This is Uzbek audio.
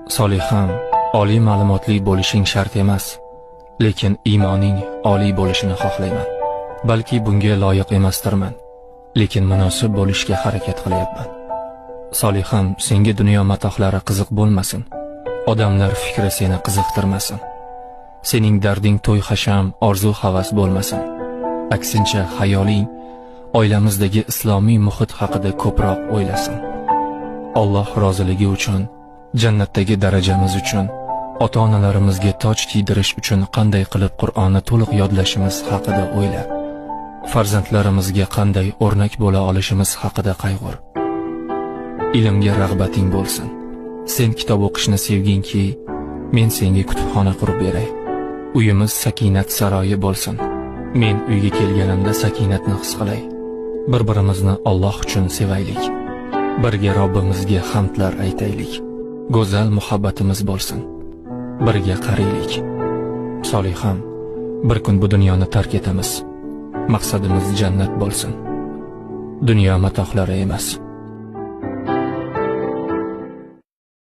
Soliham, oliy ma'lumotli bo'lishing shart emas, lekin iymoning oliy bo'lishini xohlayman. Balki bunga loyiq emasdirman, lekin munosib bo'lishga harakat qilyapman. Soliham, senga dunyo matohlari qiziq bo'lmasin. Odamlar fikri seni qiziqtirmasin. Sening darding to'y-hasham, orzu-havas bo'lmasin. Aksincha, hayoling oilamizdagi islomiy muhit haqida ko'proq o'ylasin. Alloh roziligi uchun, jannatdagi darajamiz uchun, ota-onalarimizga toj kiydirish uchun qanday qilib Qur'onni to'liq yodlashimiz haqida o'yla. Farzandlarimizga qanday o'rnak bo'la olishimiz haqida qayg'ur. Ilmga rag'bating bo'lsin. Sen kitob o'qishni sevginki, men senga kutubxona qurib beray. Uyimiz sakinat saroyi bo'lsin. Men uyga kelganimda sakinatni his qilay. Bir-birimizni Alloh uchun sevaylik. Birga Robbimizga hamdlar aytaylik. Go'zal muhabbatimiz bo'lsin. Birga qaraylik. Soliham, bir kun bu dunyoni tark etamiz. Maqsadimiz jannat bo'lsin. Dunyo matohlari emas.